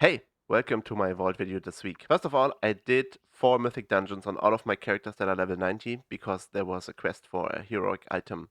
Hey, welcome to my vault video this week. First of all, I did 4 mythic dungeons on all of my characters that are level 90 because there was a quest for a heroic item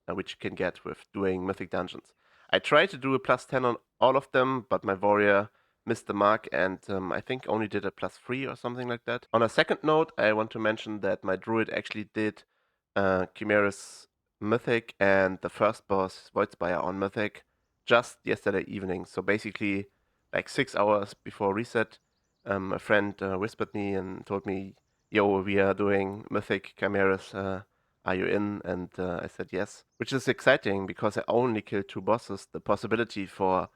which you can get with doing mythic dungeons. I tried to do a plus 10 on all of them, but my warrior missed the mark and I think only did a plus 3 or something like that. On a second note, I want to mention that my druid actually did Chimera's mythic and the first boss Voidspire on mythic just yesterday evening. So basically like 6 hours before reset, a friend whispered me and told me, "Yo, we are doing Mythic Chimeras. Are you in?" And I said yes, which is exciting because I only killed 2 bosses. The possibility for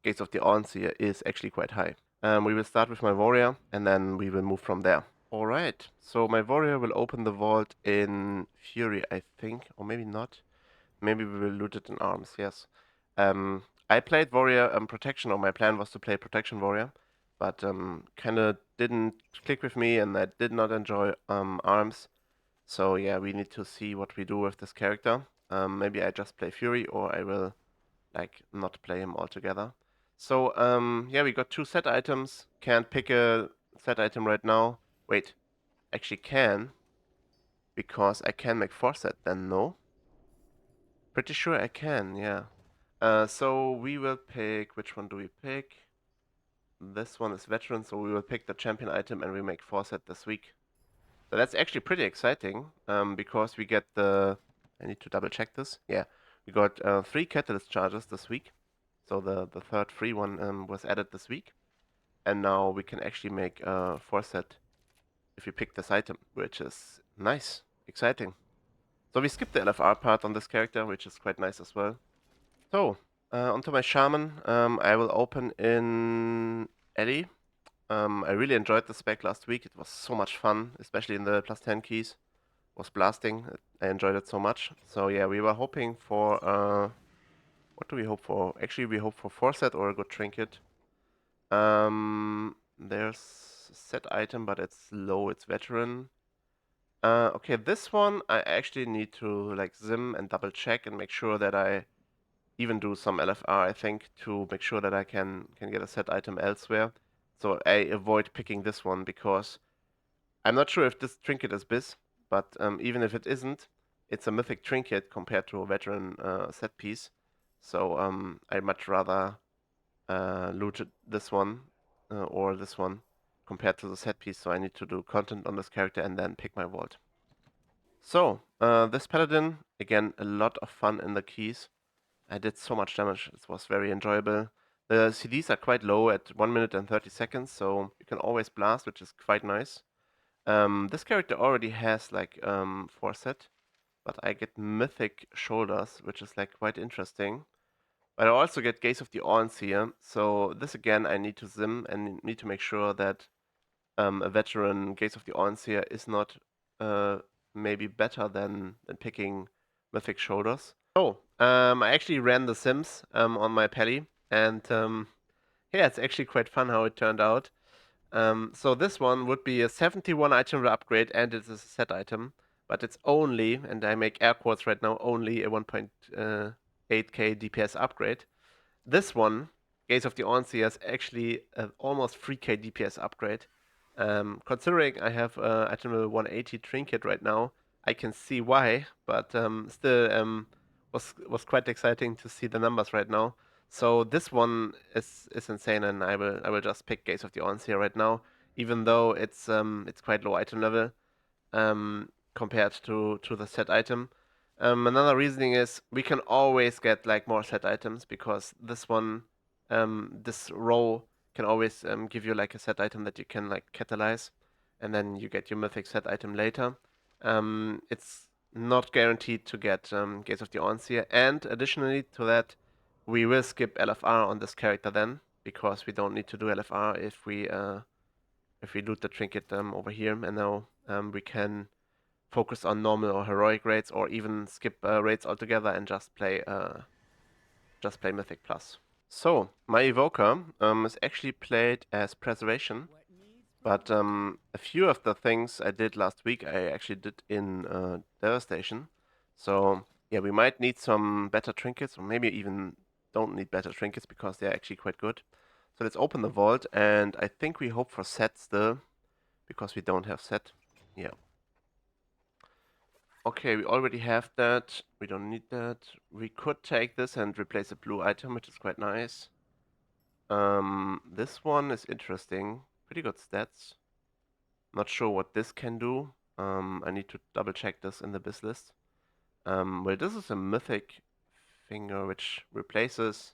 Gates of the Awnseer is actually quite high. We will start with my warrior, and then we will move from there. All right. So my warrior will open the vault in Fury, I think, or maybe not. Maybe we will loot it in arms. Yes. I played warrior protection, or my plan was to play protection warrior, but kind of didn't click with me, and I did not enjoy arms. So yeah, we need to see what we do with this character. Maybe I just play Fury, or I will like not play him altogether. So yeah, we got 2 set items. Can't pick a set item right now. Wait, actually can, because I can make 4 set. Then no. Pretty sure I can, yeah. So we will pick, which one do we pick? This one is veteran, so we will pick the champion item and we make 4 set this week. So that's actually pretty exciting, because we get I need to double check this. Yeah, we got 3 catalyst charges this week. So the third free one was added this week. And now we can actually make 4 set if we pick this item, which is nice, exciting. So we skipped the LFR part on this character, which is quite nice as well. So, onto my shaman. I will open in Ellie. I really enjoyed the spec last week. It was so much fun, especially in the plus 10 keys. Was blasting. I enjoyed it so much. So yeah, we were hoping for what do we hope for? Actually, we hope for 4 set or a good trinket. There's a set item, but it's low. It's veteran. Okay, this one I actually need to like zim and double check and make sure that I even do some LFR, I think, to make sure that I can get a set item elsewhere. So I avoid picking this one because I'm not sure if this trinket is Biz, but even if it isn't, it's a mythic trinket compared to a veteran set piece. So I much rather loot this one or this one compared to the set piece. So I need to do content on this character and then pick my vault. So this paladin, again, a lot of fun in the keys. I did so much damage. It was very enjoyable. The CDs are quite low at 1 minute and 30 seconds, so you can always blast, which is quite nice. This character already has like 4 set, but I get mythic shoulders, which is like quite interesting. But I also get Gaze of the Awns here, so this again I need to zim and need to make sure that a veteran Gaze of the Awns here is not maybe better than picking mythic shoulders. Oh, I actually ran the Sims on my Pally, and yeah, it's actually quite fun how it turned out. So this one would be a 71 item upgrade, and it is a set item, but it's only, and I make air quotes right now, only a 1.8k DPS upgrade. This one, Gaze of the Onseer, is actually an almost 3k DPS upgrade. Considering I have item level 180 trinket right now, I can see why, but still was quite exciting to see the numbers right now. So this one is insane, and I will just pick Gaze of the Onseer right now, even though it's quite low item level compared to the set item. Another reasoning is we can always get like more set items because this one, this row can always give you like a set item that you can like catalyze, and then you get your mythic set item later. It's not guaranteed to get Gates of the Onseer, and additionally to that, we will skip LFR on this character then because we don't need to do LFR if we loot the trinket over here, and now we can focus on normal or heroic raids, or even skip raids altogether and just play Mythic Plus. So my Evoker is actually played as Preservation, but a few of the things I did last week I actually did in Devastation. So yeah, we might need some better trinkets, or maybe even don't need better trinkets because they're actually quite good. So let's open the vault, and I think we hope for set still, because we don't have set. Yeah. Okay, we already have that. We don't need that. We could take this and replace a blue item, which is quite nice. This one is interesting. Pretty good stats. Not sure what this can do. I need to double check this in the biz list. Well, this is a mythic finger which replaces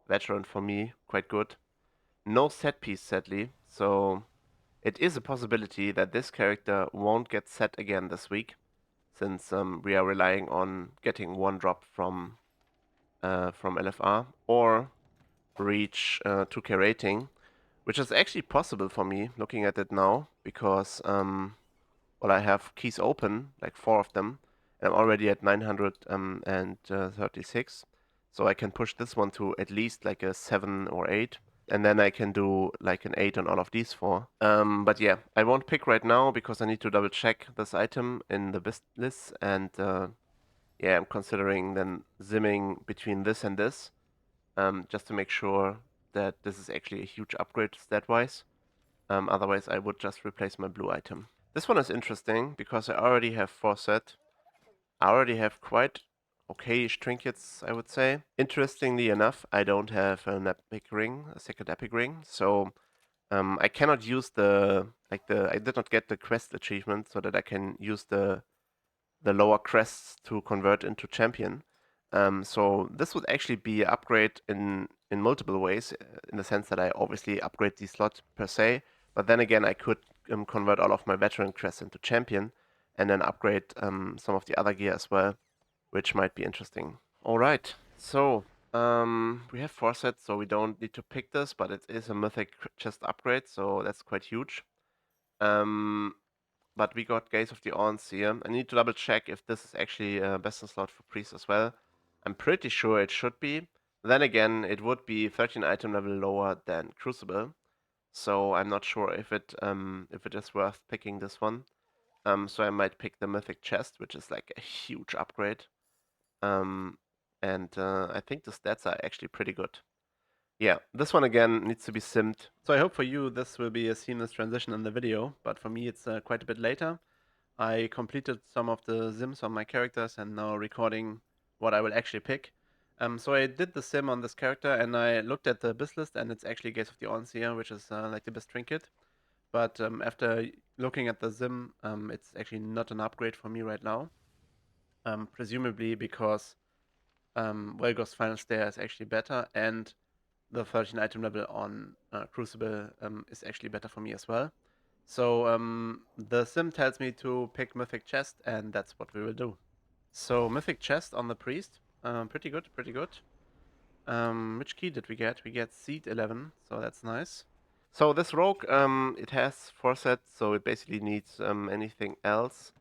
veteran for me. Quite good. No set piece, sadly. So it is a possibility that this character won't get set again this week, since we are relying on getting one drop from LFR or reach 2K rating, which is actually possible for me looking at it now because well, I have keys open, like 4 of them, and I'm already at 936, so I can push this one to at least like a 7 or 8, and then I can do like an 8 on all of these 4. But yeah, I won't pick right now because I need to double check this item in the list, and yeah, I'm considering then zimming between this and this, just to make sure that this is actually a huge upgrade stat-wise. Otherwise, I would just replace my blue item. This one is interesting because I already have 4 set. I already have quite okayish trinkets, I would say. Interestingly enough, I don't have an epic ring, a second epic ring, so I cannot use I did not get the quest achievement so that I can use the lower crests to convert into champion. So this would actually be an upgrade in multiple ways, in the sense that I obviously upgrade the slot per se, but then again I could convert all of my veteran crests into champion, and then upgrade some of the other gear as well, which might be interesting. All right, so we have 4 sets, so we don't need to pick this, but it is a mythic chest upgrade, so that's quite huge. Um, but we got Gaze of the Aunts here. I need to double check if this is actually a best in slot for priest as well. I'm pretty sure it should be. Then again, it would be 13 item level lower than Crucible, so I'm not sure if it is worth picking this one. So I might pick the Mythic Chest, which is like a huge upgrade. Um, and I think the stats are actually pretty good. Yeah, this one again needs to be simmed. So I hope for you this will be a seamless transition in the video, but for me it's quite a bit later. I completed some of the sims on my characters and now recording what I will actually pick. So I did the sim on this character and I looked at the biz list and it's actually Gaze of the Onseer, which is like the best trinket. But after looking at the sim, it's actually not an upgrade for me right now. Presumably because Velgos Final Stair is actually better and the 13 item level on Crucible is actually better for me as well. So the sim tells me to pick Mythic Chest, and that's what we will do. So Mythic Chest on the Priest, pretty good, pretty good. Which key did we get? We get Seed 11, so that's nice. So this rogue, it has 4 sets, so it basically needs anything else.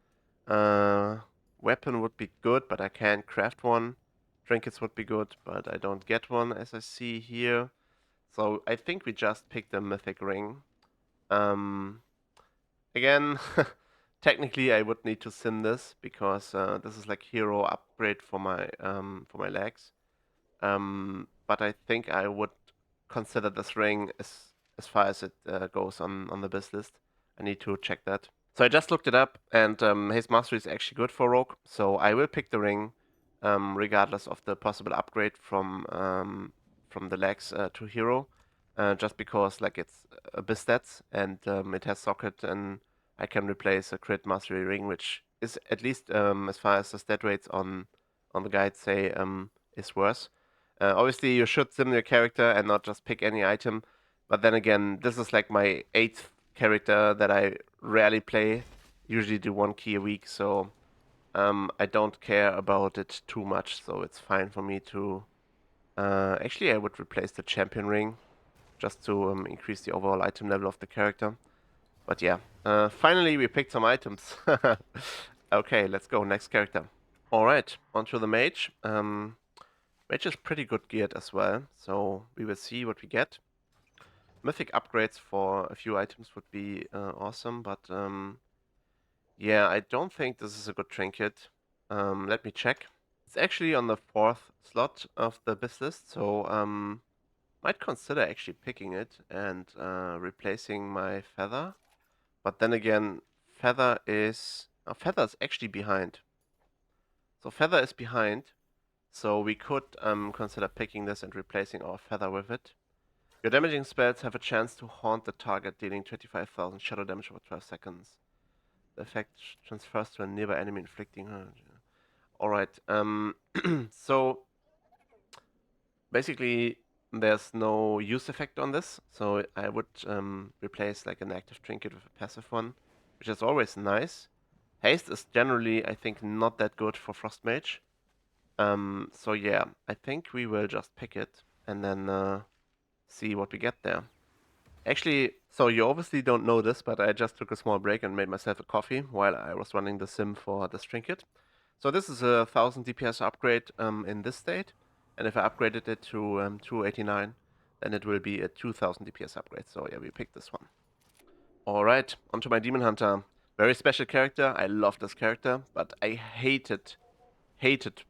Uh, Weapon would be good, but I can't craft one. Trinkets would be good, but I don't get one, as I see here. So I think we just picked a Mythic Ring. Um, Again, technically I would need to sim this because this is like hero upgrade for my legs. But I think I would consider this ring as far as it goes on the biz list. I need to check that. So I just looked it up, and his mastery is actually good for rogue. So I will pick the ring, regardless of the possible upgrade from the legs to hero, just because like it's biz stats and it has socket, and I can replace a crit mastery ring, which is at least as far as the stat rates on the guide say is worse. Obviously, you should sim your character and not just pick any item. But then again, this is like my 8th character that I rarely play. Usually do 1 key a week, so I don't care about it too much. So it's fine for me to. Actually, I would replace the champion ring just to increase the overall item level of the character. But yeah, finally we picked some items. Okay, let's go. Next character. All right, onto the mage. Mage is pretty good geared as well, so we will see what we get. Mythic upgrades for a few items would be awesome, but yeah, I don't think this is a good trinket. Let me check. It's actually on the 4th slot of the biz list, so Might consider actually picking it and replacing my feather. But then again, feather is actually behind. So feather is behind. So we could consider picking this and replacing our feather with it. Your damaging spells have a chance to haunt the target, dealing 25,000 shadow damage over 12 seconds. The effect transfers to a nearby enemy, inflicting her. Alright, so basically there's no use effect on this, so I would replace like an active trinket with a passive one, which is always nice. Haste is generally, I think, not that good for Frost Mage. So yeah, I think we will just pick it and then see what we get there. Actually, so you obviously don't know this, but I just took a small break and made myself a coffee while I was running the sim for this trinket. So this is a 1000 DPS upgrade in this state, and if I upgraded it to 289, then it will be a 2000 DPS upgrade. So yeah, we picked this one. All right, onto my Demon Hunter. Very special character. I love this character, but I hated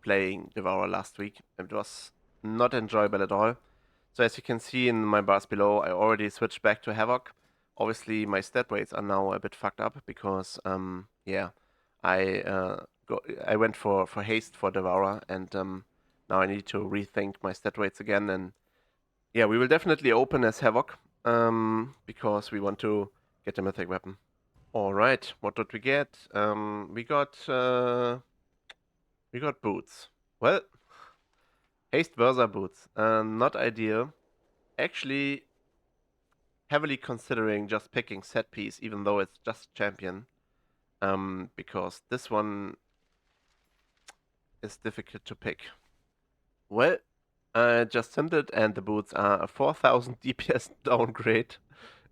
playing Devourer last week. It was not enjoyable at all. So as you can see in my bars below, I already switched back to Havoc. Obviously, my stat rates are now a bit fucked up because, yeah, I I went for haste for Devourer, and now I need to rethink my stat rates again. And yeah, we will definitely open as Havoc because we want to get a mythic weapon. All right, what did we get? We got boots. Well, haste Versa boots. Not ideal. Actually, heavily considering just picking set piece, even though it's just champion, because this one is difficult to pick. Well, I just simmed it, and the boots are a 4000 DPS downgrade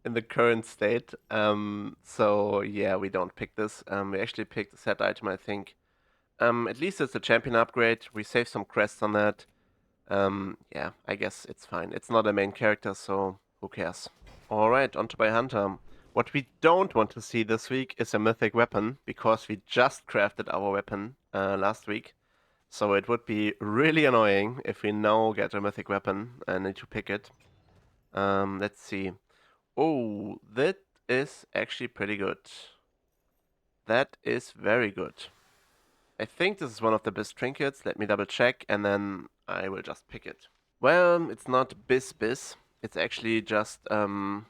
in the current state. So yeah, we don't pick this. We actually picked a set item, I think. At least it's a champion upgrade. We save some crests on that. Yeah, I guess it's fine. It's not a main character, so who cares? Alright, onto my hunter. What we don't want to see this week is a mythic weapon, because we just crafted our weapon last week. So it would be really annoying if we now get a mythic weapon and need to pick it. Let's see. Oh, that is actually pretty good. That is very good. I think this is one of the best trinkets. Let me double check and then I will just pick it. Well, it's not bis. It's actually just like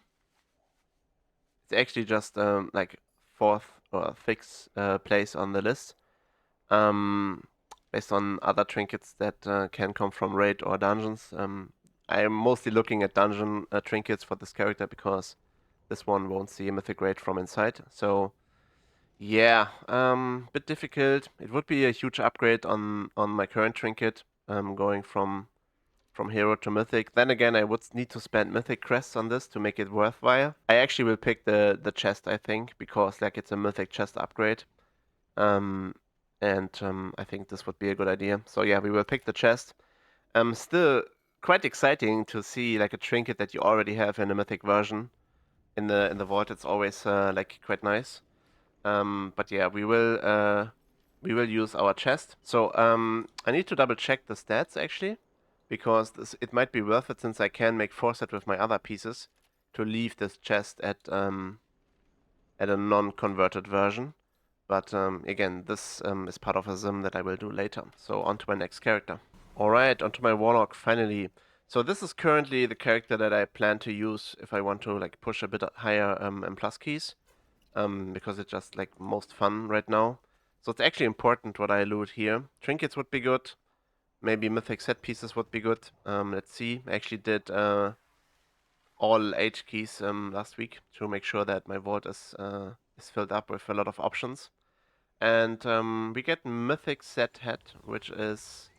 fourth or sixth place on the list. Um, based on other trinkets that can come from raid or dungeons. I am mostly looking at dungeon trinkets for this character because this one won't see a mythic raid from inside. So yeah, bit difficult. It would be a huge upgrade on my current trinket, going from hero to mythic. Then again, I would need to spend mythic crests on this to make it worthwhile. I actually will pick the chest, I think, because like it's a mythic chest upgrade. Um, and I think this would be a good idea. So yeah, we will pick the chest. Still quite exciting to see like a trinket that you already have in a mythic version in the vault. It's always like quite nice. But yeah, we will use our chest. So I need to double check the stats actually, because it might be worth it since I can make foresight with my other pieces to leave this chest at a non-converted version. But again, this is part of a sim that I will do later. So on to my next character. Alright, onto my Warlock finally. So this is currently the character that I plan to use if I want to like push a bit higher M+ keys. Because it's just like most fun right now. So it's actually important what I loot here. Trinkets would be good. Maybe mythic set pieces would be good. Let's see. I actually did all 8 keys last week to make sure that my vault is filled up with a lot of options. And we get mythic set head, which is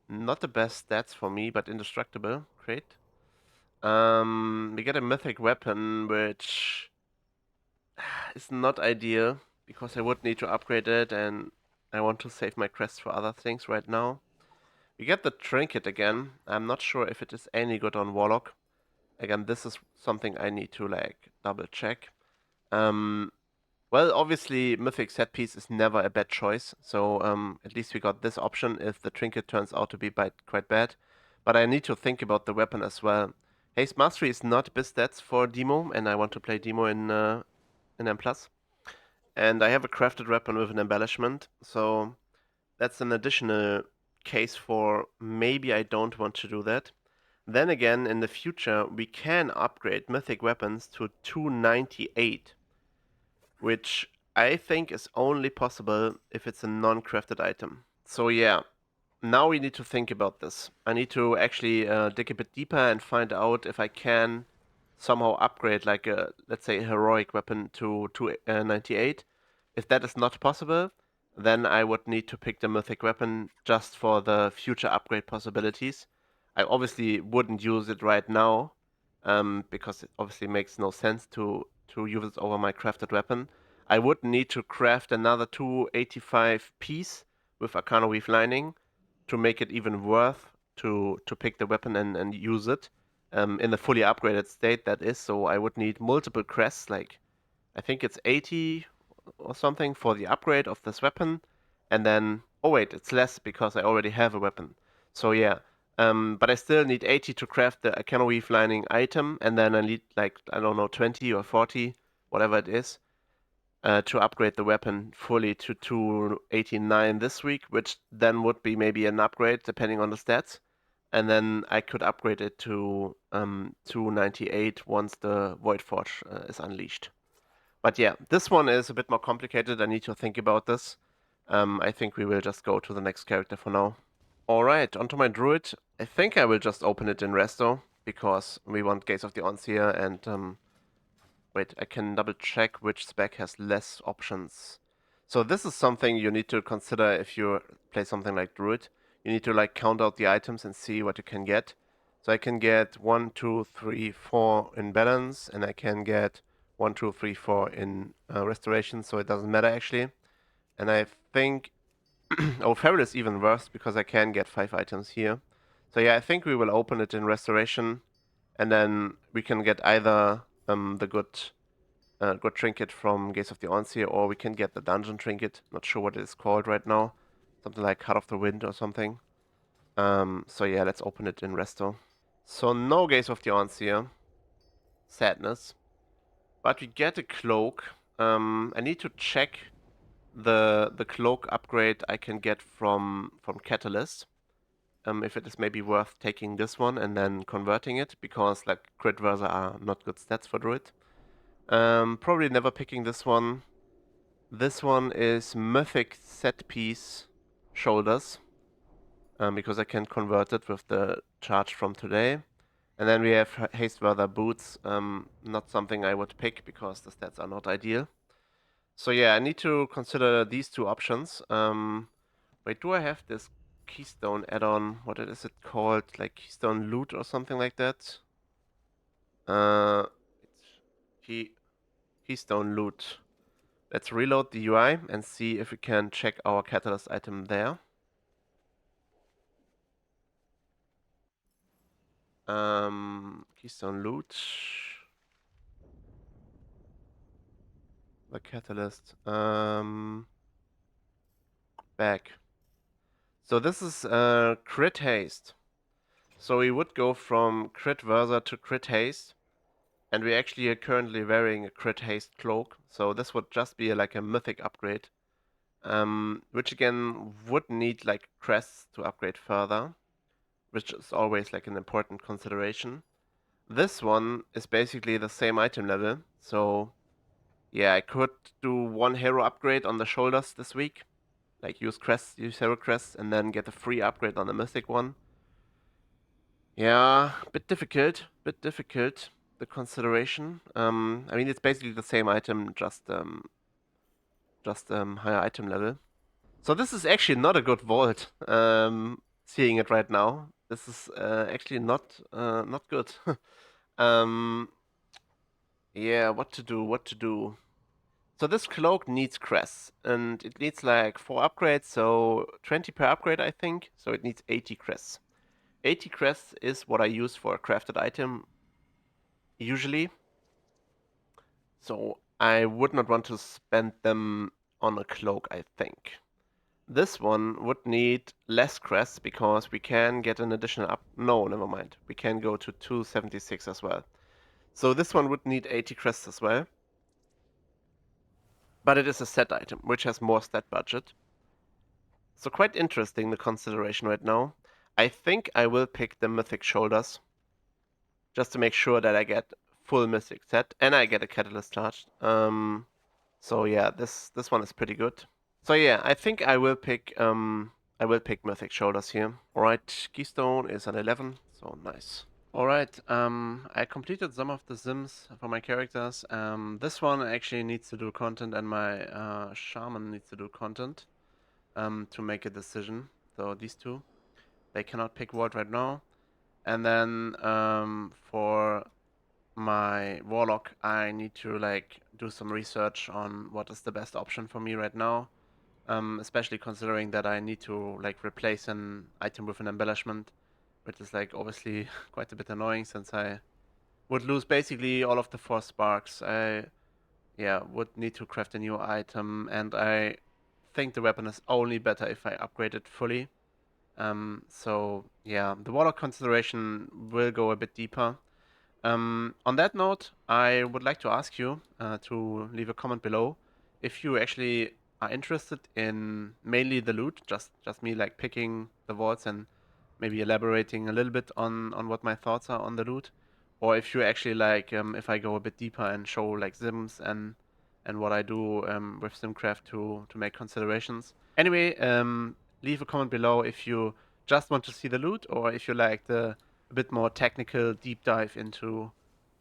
not the best stats for me, but indestructible. Great. We get a mythic weapon, which is not ideal because I would need to upgrade it, and I want to save my crest for other things right now. We get the trinket again. I'm not sure if it is any good on Warlock. Again, this is something I need to like double check. Um, well, obviously, mythic set piece is never a bad choice. So at least we got this option if the trinket turns out to be quite bad. but I need to think about the weapon as well. Haste Mastery is not best stats for Demo, and I want to play Demo in M+. And I have a crafted weapon with an embellishment, so that's an additional case for maybe I don't want to do that. Then again, in the future, we can upgrade mythic weapons to 298, which I think is only possible if it's a non-crafted item. So yeah, now we need to think about this. I need to actually dig a bit deeper and find out if I can somehow upgrade like a, let's say, a heroic weapon to 298. If that is not possible, then I would need to pick the mythic weapon just for the future upgrade possibilities. I obviously wouldn't use it right now, because it obviously makes no sense to use it over my crafted weapon. I would need to craft another 285 piece with Arcana Weave lining to make it even worth to pick the weapon and use it in the fully upgraded state that is. So I would need multiple crests, like I think it's 80 or something for the upgrade of this weapon, and then oh wait, it's less because I already have a weapon. So yeah, but I still need 80 to craft the Arcana Weave lining item, and then I need like I don't know 20 or 40, whatever it is, to upgrade the weapon fully to 289 this week, which then would be maybe an upgrade depending on the stats. And then I could upgrade it to 298 once the Void Forge is unleashed. But yeah, this one is a bit more complicated. I need to think about this. I think we will just go to the next character for now. Alright, onto my druid. I think I will just open it in Resto because we want Gaze of the Onseer and wait, I can double check which spec has less options. So this is something you need to consider if you play something like Druid. You need to like count out the items and see what you can get. So I can get 1, 2, 3, 4 in balance, and I can get 1, 2, 3, 4 in restoration, so it doesn't matter actually. And I think oh, Feral is even worse because I can get 5 items here. So yeah, I think we will open it in restoration, and then we can get either the good trinket from Gaze of the Onseer, or we can get the dungeon trinket. Not sure what it is called right now. Something like Cut of the Wind or something. So yeah, let's open it in Resto. So no Gaze of the Onseer. Sadness. But we get a cloak. I need to check the cloak upgrade I can get from Catalyst. If it is maybe worth taking this one and then converting it, because like crit versa are not good stats for Druid. Probably never picking this one. This one is Mythic set piece shoulders, because I can convert it with the charge from today. And then we have Haste Weather boots, not something I would pick because the stats are not ideal. So yeah, I need to consider these two options. Wait, do I have this Keystone add-on? What is it called? Like Keystone Loot or something like that? It's Keystone Loot. Let's reload the UI and see if we can check our Catalyst item there. Keystone Loot. The Catalyst. Back. So this is crit haste. So we would go from crit versa to crit haste. And we actually are currently wearing a crit haste cloak. So this would just be like a mythic upgrade. Which again would need like crests to upgrade further. Which is always like an important consideration. This one is basically the same item level. So yeah, I could do one hero upgrade on the shoulders this week. Like use crests, use hero crests, and then get a free upgrade on the mythic one. Yeah, bit difficult, the consideration. I mean, it's basically the same item, just higher item level. So this is actually not a good vault, seeing it right now. This is actually not good. um, yeah, what to do? So this cloak needs crests, and it needs like 4 upgrades, so 20 per upgrade, I think. So it needs 80 crests. 80 crests is what I use for a crafted item usually. So I would not want to spend them on a cloak, I think. This one would need less crests because we can get an additional up. No, never mind. We can go to 276 as well. So this one would need 80 crests as well. But it is a set item, which has more stat budget. So quite interesting, the consideration right now. I think I will pick the Mythic shoulders, just to make sure that I get full Mythic set, and I get a Catalyst charged. So yeah, this one is pretty good. So yeah, I think I will pick Mythic shoulders here. Alright, Keystone is at 11, so nice. Alright, I completed some of the sims for my characters. This one actually needs to do content, and my shaman needs to do content to make a decision. So these two, they cannot pick what right now. And then for my warlock, I need to like do some research on what is the best option for me right now. Especially considering that I need to like replace an item with an embellishment, which is like obviously quite a bit annoying since I would lose basically all of the 4 sparks. I would need to craft a new item, and I think the weapon is only better if I upgrade it fully. So yeah, the warlock consideration will go a bit deeper. On that note, I would like to ask you to leave a comment below if you actually are interested in mainly the loot, just me like picking the vaults and maybe elaborating a little bit on what my thoughts are on the loot, or if you actually like if I go a bit deeper and show like sims and what I do with SimCraft to make considerations. Anyway, leave a comment below if you just want to see the loot, or if you like the a bit more technical deep dive into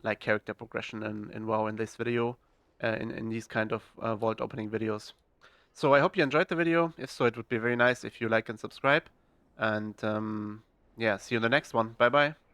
like character progression in WoW in this video, in these kind of vault opening videos. So I hope you enjoyed the video. If so, it would be very nice if you like and subscribe. And yeah, see you in the next one. Bye bye.